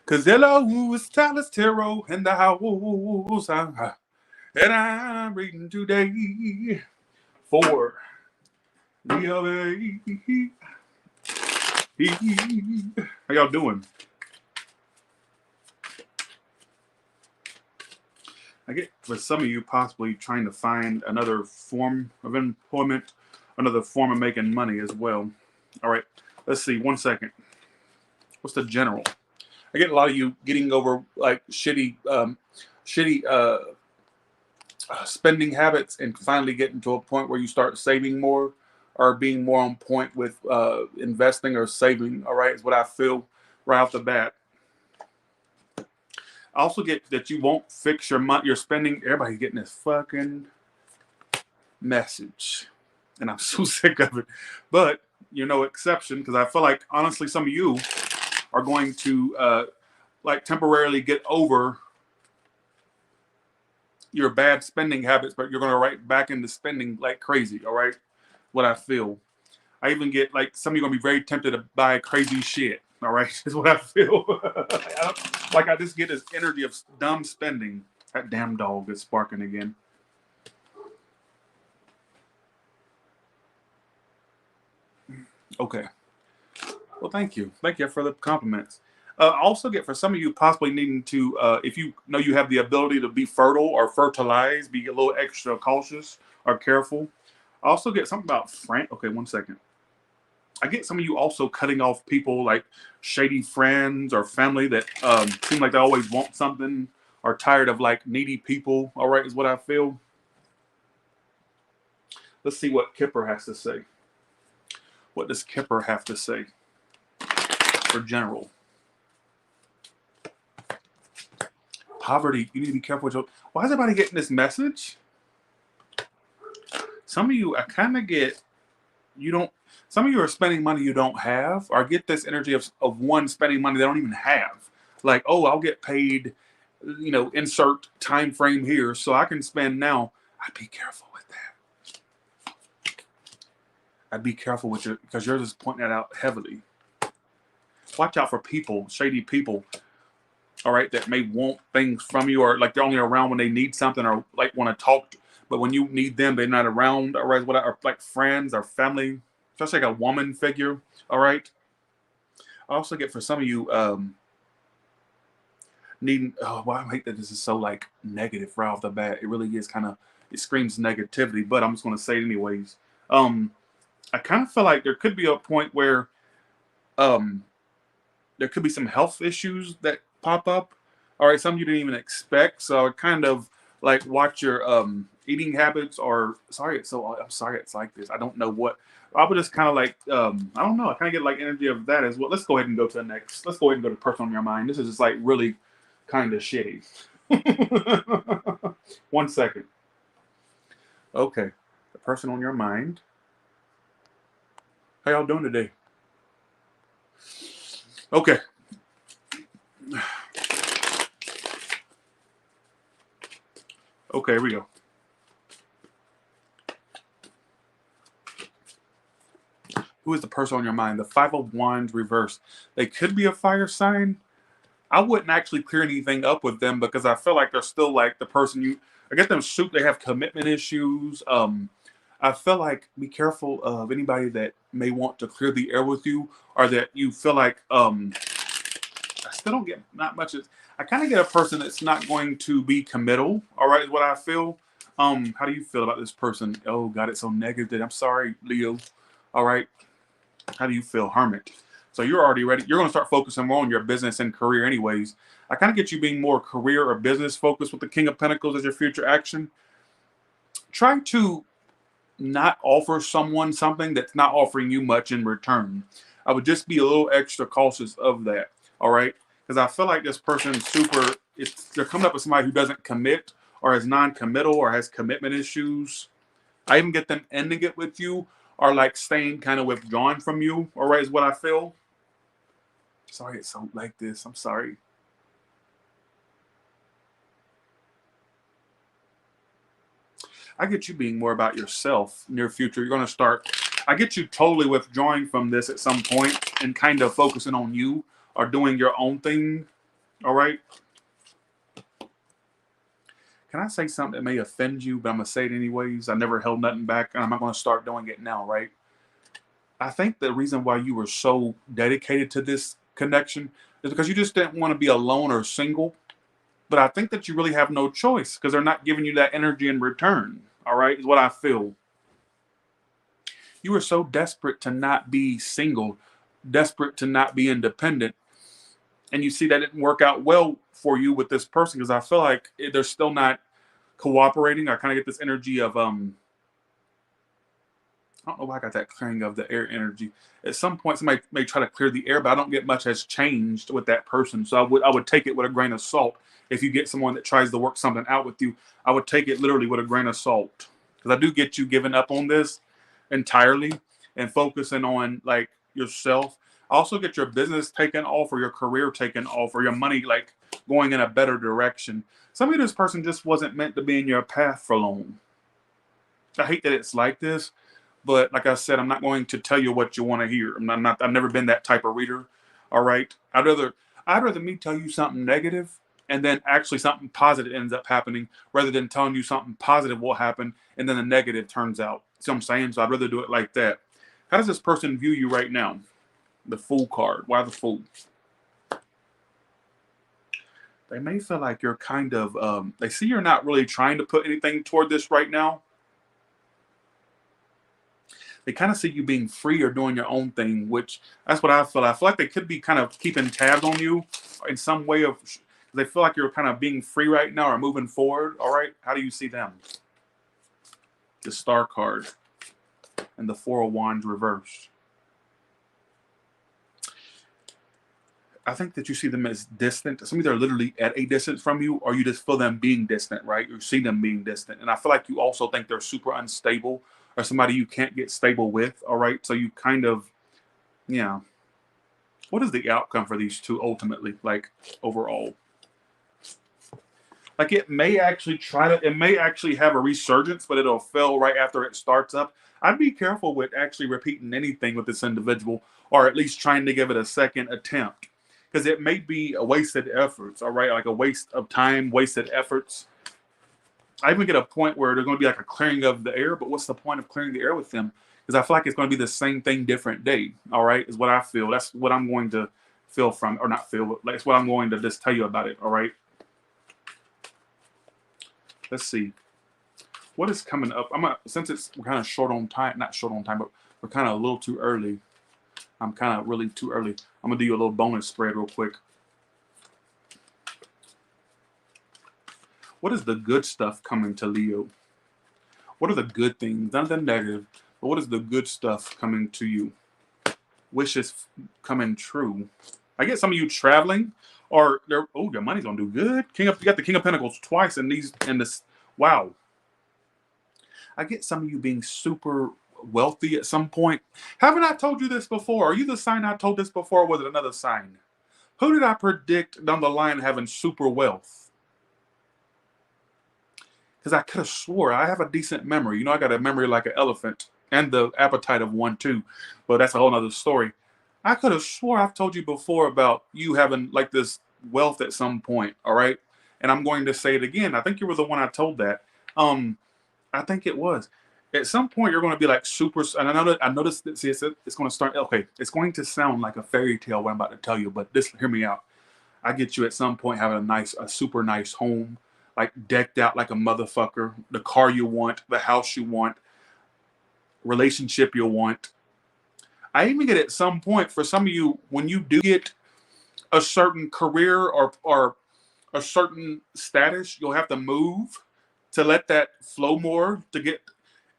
Cause hello, it's Tyler's Tarot in the house. And I'm reading today for the How y'all doing? I get for some of you possibly trying to find another form of employment, another form of making money as well. All right, let's see. 1 second. What's the general? I get a lot of you getting over like shitty spending habits and finally getting to a point where you start saving more or being more on point with investing or saving. All right, is what I feel right off the bat. I also get that you won't fix your money, your spending. Everybody's getting this fucking message, and I'm so sick of it. But you're no exception because I feel like honestly, some of you are going to like temporarily get over your bad spending habits, but you're going to right back into spending like crazy. All right, what I feel. I even get like some of you are going to be very tempted to buy crazy shit. All right, is what I feel. Like I just get this energy of dumb spending. That damn dog is barking again. Okay. Well, thank you. Thank you for the compliments. I also get for some of you possibly needing to, if you know you have the ability to be fertile or fertilize, be a little extra cautious or careful. I also get something about friend. Okay, 1 second. I get some of you also cutting off people like shady friends or family that seem like they always want something or tired of like needy people. All right, is what I feel. Let's see what Kipper has to say. What does Kipper have to say for general? Poverty, you need to be careful with your... Why is everybody getting this message? Some of you, I kind of get, you don't, some of you are spending money you don't have, or get this energy of one spending money they don't even have. Like, oh, I'll get paid, you know, insert time frame here, so I can spend now. I'd be careful with that. I'd be careful with you, because you're just pointing that out heavily. Watch out for people, shady people, all right, that may want things from you, or like they're only around when they need something, or like want to talk, but when you need them, they're not around, all right, or like friends or family, just like a woman figure, all right. I also get for some of you needing, oh, well, I hate that this is so like negative right off the bat. It really is kind of, it screams negativity, but I'm just going to say it anyways. I kind of feel like there could be a point where there could be some health issues that pop up. All right, some of you didn't even expect. So I kind of like watch your eating habits. Or sorry, so I'm sorry it's like this. I don't know what. I would just kind of like I don't know. I kind of get like energy of that as well. Let's go ahead and go to the next. Let's go ahead and go to person on your mind. This is just like really kind of shitty. 1 second. Okay, the person on your mind. How y'all doing today? Okay. Okay, here we go. Who is the person on your mind? The Five of Wands reversed. They could be a fire sign. I wouldn't actually clear anything up with them because I feel like they're still like the person you... I get them soup. They have commitment issues. I feel like be careful of anybody that may want to clear the air with you, or that you feel like... I still don't get not much. I kind of get a person that's not going to be committal. All right, is what I feel. How do you feel about this person? Oh God, it's so negative. I'm sorry, Leo. All right. How do you feel, Hermit? So you're already ready. You're going to start focusing more on your business and career anyways. I kind of get you being more career or business focused with the King of Pentacles as your future action. Try to not offer someone something that's not offering you much in return. I would just be a little extra cautious of that. All right. Because I feel like this person is super, they're coming up with somebody who doesn't commit or is non-committal or has commitment issues. I even get them ending it with you or like staying kind of withdrawn from you. All right, is what I feel. Sorry, it's so like this. I'm sorry. I get you being more about yourself in your future. You're going to start, I get you totally withdrawing from this at some point and kind of focusing on you or doing your own thing. All right. Can I say something that may offend you, but I'm gonna say it anyways? I never held nothing back, and I'm not gonna start doing it now, right? I think the reason why you were so dedicated to this connection is because you just didn't want to be alone or single. But I think that you really have no choice because they're not giving you that energy in return. All right, is what I feel. You were so desperate to not be single, desperate to not be independent, and you see that didn't work out well for you with this person because I feel like they're still not cooperating. I kind of get this energy of I don't know why I got that clearing of the air energy. At some point, somebody may try to clear the air, but I don't get much has changed with that person. So I would take it with a grain of salt. If you get someone that tries to work something out with you, I would take it literally with a grain of salt because I do get you giving up on this entirely and focusing on like yourself. I also get your business taken off or your career taken off or your money like going in a better direction. Some of this person just wasn't meant to be in your path for long. I hate that it's like this, but like I said, I'm not going to tell you what you want to hear. I've never been that type of reader. All right. I'd rather me tell you something negative and then actually something positive ends up happening rather than telling you something positive will happen and then the negative turns out. See what I'm saying? So I'd rather do it like that. How does this person view you right now? The Fool card. Why the Fool? They may feel like you're kind of they see you're not really trying to put anything toward this right now. They kind of see you being free or doing your own thing, which that's what I feel. I feel like they could be kind of keeping tabs on you in some way of they feel like you're kind of being free right now or moving forward. All right. How do you see them? The Star card and the Four of Wands reversed. I think that you see them as distant. Some of them are literally at a distance from you, or you just feel them being distant, right? You see them being distant. And I feel like you also think they're super unstable or somebody you can't get stable with. All right. So you kind of, yeah. What is the outcome for these two ultimately, like overall? Like it may actually have a resurgence, but it'll fail right after it starts up. I'd be careful with actually repeating anything with this individual, or at least trying to give it a second attempt, because it may be a wasted efforts. All right, like a waste of time, wasted efforts. I even get a point where there's going to be like a clearing of the air, but what's the point of clearing the air with them? Because I feel like it's going to be the same thing, different day. All right, is what I feel. That's what I'm going to feel from, or not feel. But that's what I'm going to just tell you about it. All right. Let's see what is coming up. Since we're kind of short on time, not short on time, but we're kind of a little too early. I'm kind of really too early. I'm gonna do you a little bonus spread real quick. What is the good stuff coming to Leo? What are the good things? None of the negative, but what is the good stuff coming to you? Wishes coming true. I get some of you traveling, or they're your money's gonna do good. You got the King of Pentacles twice in these in this. Wow. I get some of you being super wealthy at some point. Haven't I told you this before? Are you the sign I told this before? Or was it another sign? Who did I predict down the line having super wealth? Because I could have swore I have a decent memory. You know, I got a memory like an elephant and the appetite of one too. But that's a whole nother story. I could have swore I've told you before about you having like this wealth at some point. All right. And I'm going to say it again. I think you were the one I told that. Um, I think it was. At some point, you're going to be like super. And I noticed that. See, it's going to start. Okay, it's going to sound like a fairy tale what I'm about to tell you, but hear me out. I get you at some point having a super nice home, like decked out like a motherfucker, the car you want, the house you want, relationship you want. I even get at some point for some of you when you do get a certain career or a certain status, you'll have to move to let that flow more to get.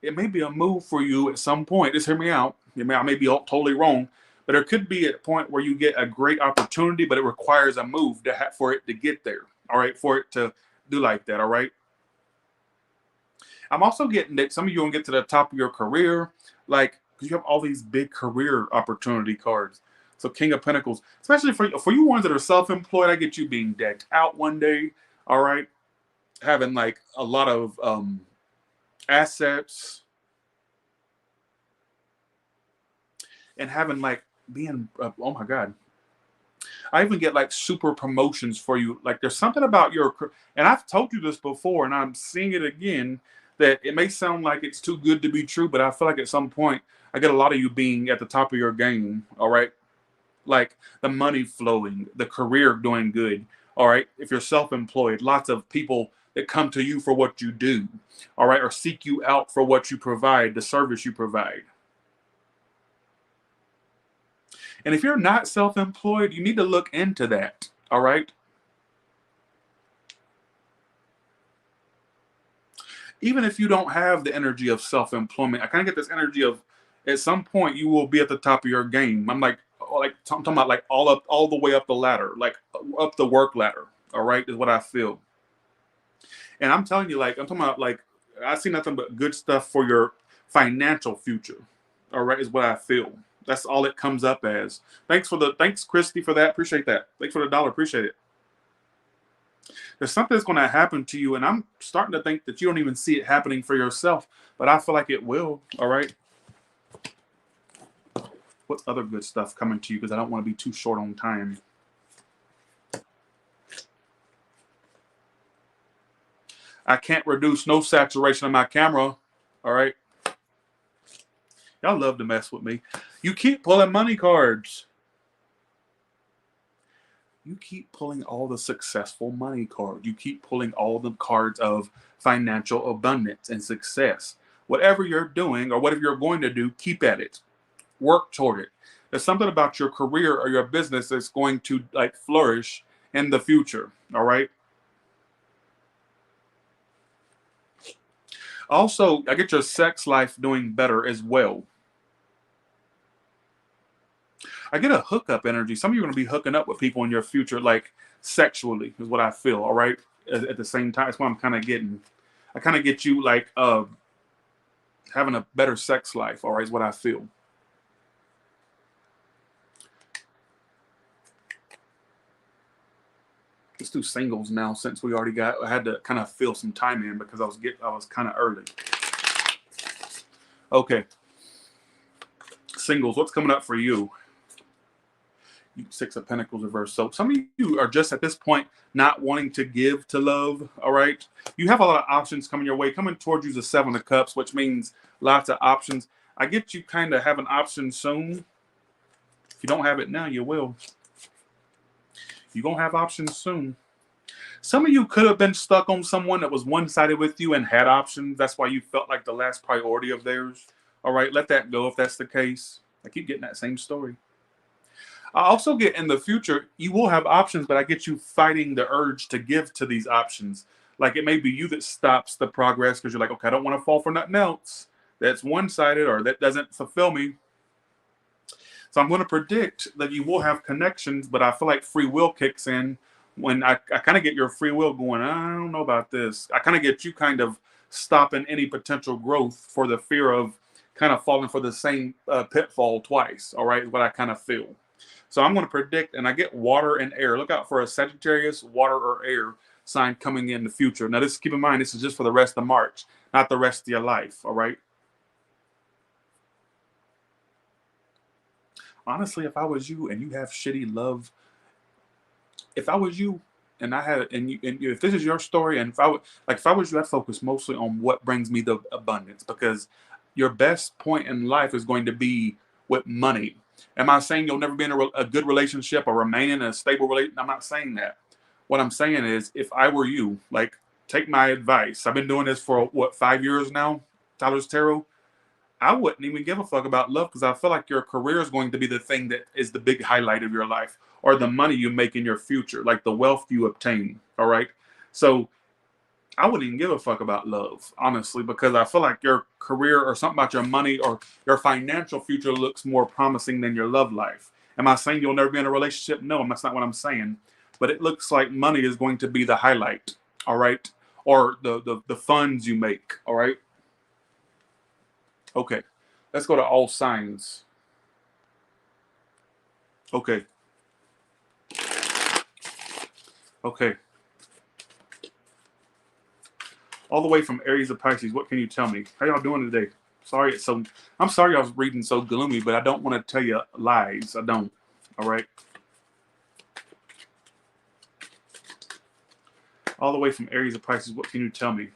It may be a move for you at some point. Just hear me out. I may be totally wrong, but there could be a point where you get a great opportunity, but it requires a move for it to get there. All right, for it to do like that. All right. I'm also getting that some of you will get to the top of your career, like because you have all these big career opportunity cards. So King of Pentacles, especially for you ones that are self-employed, I get you being decked out one day. All right, having like a lot of assets and having like being oh my god, I even get like super promotions for you. Like there's something about and I've told you this before, and I'm seeing it again. That it may sound like it's too good to be true, but I feel like at some point I get a lot of you being at the top of your game. All right, like the money flowing, the career doing good. All right, if you're self-employed, lots of people that come to you for what you do. All right, or seek you out for what you provide, the service you provide. And if you're not self-employed, you need to look into that. All right. Even if you don't have the energy of self-employment, I kind of get this energy of at some point you will be at the top of your game. I'm talking about like all the way up the ladder, like up the work ladder. All right, is what I feel. And I'm telling you, like I'm talking about, like I see nothing but good stuff for your financial future. All right, is what I feel. That's all it comes up as. Thanks, Christy, for that. Appreciate that. Thanks for the dollar. Appreciate it. There's something that's going to happen to you, and I'm starting to think that you don't even see it happening for yourself, but I feel like it will. All right. What's other good stuff coming to you? Because I don't want to be too short on time. I can't reduce no saturation on my camera. All right. Y'all love to mess with me. You keep pulling money cards. You keep pulling all the successful money cards. You keep pulling all the cards of financial abundance and success. Whatever you're doing or whatever you're going to do, keep at it. Work toward it. There's something about your career or your business that's going to like flourish in the future. All right. Also, I get your sex life doing better as well. I get a hookup energy. Some of you are going to be hooking up with people in your future, like sexually, is what I feel. All right. At the same time, that's what I'm kind of getting. I kind of get you like having a better sex life. All right, is what I feel. Let's do singles now, since I had to kind of fill some time in because I was kind of early. Okay. Singles, what's coming up for you? Six of Pentacles reverse. So some of you are just at this point not wanting to give to love. All right. You have a lot of options coming your way. Coming towards you is the Seven of Cups, which means lots of options. I get you kind of have an option soon. If you don't have it now, you will. You're going to have options soon. Some of you could have been stuck on someone that was one-sided with you and had options. That's why you felt like the last priority of theirs. All right. Let that go if that's the case. I keep getting that same story. I also get in the future, you will have options, but I get you fighting the urge to give to these options. Like it may be you that stops the progress because you're like, okay, I don't want to fall for nothing else that's one-sided or that doesn't fulfill me. So I'm going to predict that you will have connections, but I feel like free will kicks in when I kind of get your free will going, I don't know about this. I kind of get you kind of stopping any potential growth for the fear of kind of falling for the same pitfall twice. All right, what I kind of feel. So I'm going to predict, and I get water and air. Look out for a Sagittarius, water or air sign coming in the future. Now, keep in mind, this is just for the rest of March, not the rest of your life. All right. Honestly, if I was you and you have shitty love, if I was you and I had, if this is your story, and if I was you, I'd focus mostly on what brings me the abundance, because your best point in life is going to be with money. Am I saying you'll never be in a good relationship or remain in a stable relationship? I'm not saying that. What I'm saying is, if I were you, like, take my advice. I've been doing this for, 5 years now, Tyler's Tarot. I wouldn't even give a fuck about love, because I feel like your career is going to be the thing that is the big highlight of your life, or the money you make in your future, like the wealth you obtain. All right. So I wouldn't even give a fuck about love, honestly, because I feel like your career or something about your money or your financial future looks more promising than your love life. Am I saying you'll never be in a relationship? No, that's not what I'm saying. But it looks like money is going to be the highlight, all right? Or the funds you make, all right? Okay, let's go to all signs. Okay. Okay. All the way from Aries of Pisces, what can you tell me? How y'all doing today? I'm sorry I was reading so gloomy, but I don't want to tell you lies. I don't. All right. All the way from Aries to Pisces. What can you tell me?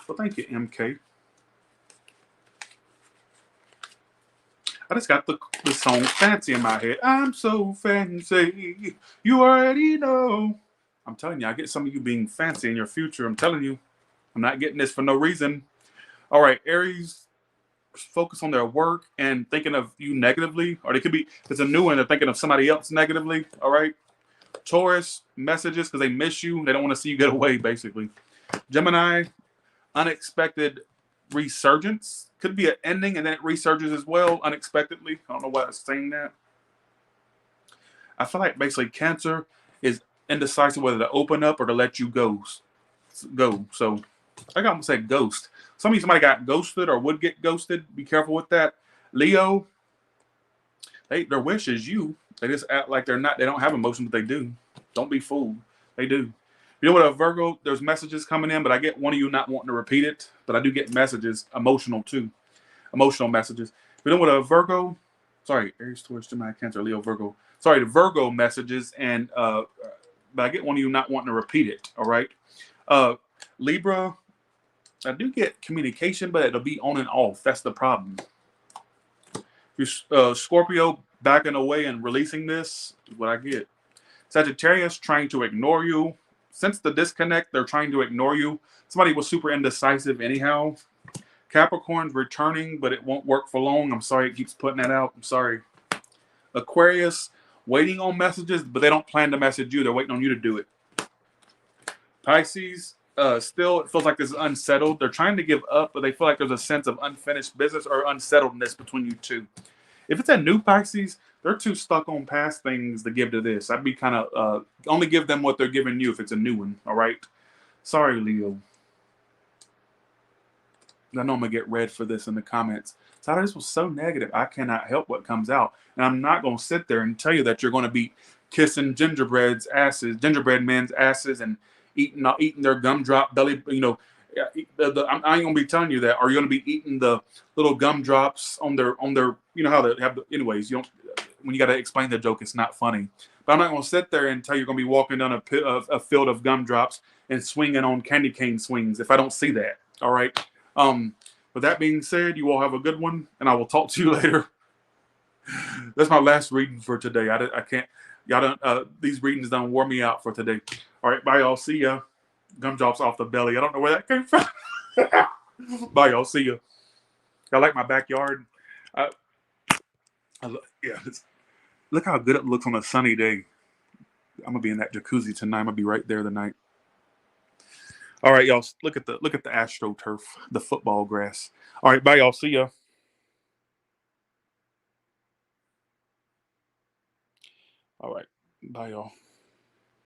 Well, thank you, MK. I just got the song Fancy in my head. I'm so fancy. You already know. I'm telling you, I get some of you being fancy in your future. I'm telling you. I'm not getting this for no reason. All right, Aries, focus on their work and thinking of you negatively. Or they could be, it's a new one, they're thinking of somebody else negatively. All right. Taurus, messages because they miss you. They don't want to see you get away, basically. Gemini, unexpected resurgence. Could be an ending and then it resurges as well unexpectedly. I don't know why it's saying that. I feel like basically Cancer is indecisive whether to open up or to let you go. So I got to say ghost. Somebody got ghosted or would get ghosted. Be careful with that. Leo, their wish is you. They just act like they're not. They don't have emotion, but they do. Don't be fooled. They do. You know what, a Virgo, there's messages coming in, but I get one of you not wanting to repeat it. But I do get messages, emotional too. Emotional messages. You know what, a Virgo, sorry, Aries, Taurus, Gemini, Cancer, Leo, Virgo. Sorry, the Virgo messages, and but I get one of you not wanting to repeat it. All right. Libra, I do get communication, but it'll be on and off. That's the problem. Scorpio, backing away and releasing this is what I get. Sagittarius, trying to ignore you. Since the disconnect, they're trying to ignore you. Somebody was super indecisive anyhow. Capricorn's returning, but it won't work for long. I'm sorry it keeps putting that out. I'm sorry. Aquarius, waiting on messages, but they don't plan to message you. They're waiting on you to do it. Pisces, still, it feels like this is unsettled. They're trying to give up, but they feel like there's a sense of unfinished business or unsettledness between you two. If it's a new Pisces, they're too stuck on past things to give to this. I'd be kind of, only give them what they're giving you if it's a new one, all right? Sorry, Leo. I know I'm going to get red for this in the comments. So this was so negative. I cannot help what comes out. And I'm not going to sit there and tell you that you're going to be kissing gingerbread men's asses and eating their gumdrop belly, I ain't gonna be telling you that. Are you gonna be eating the little gumdrops on their, you know how they have anyways, you don't, when you gotta explain the joke, it's not funny. But I'm not gonna sit there and tell you you're gonna be walking down a field of gumdrops and swinging on candy cane swings if I don't see that. All right. With that being said, you all have a good one, and I will talk to you later. That's my last reading for today. I can't. Y'all don't. These readings done wore me out for today. All right, bye, y'all. See ya. Gumdrops off the belly. I don't know where that came from. Bye, y'all. See ya. I like my backyard. Yeah. Look how good it looks on a sunny day. I'm gonna be in that jacuzzi tonight. I'm gonna be right there tonight. All right, y'all. Look at the AstroTurf, the football grass. All right, bye, y'all. See ya. All right, bye, y'all.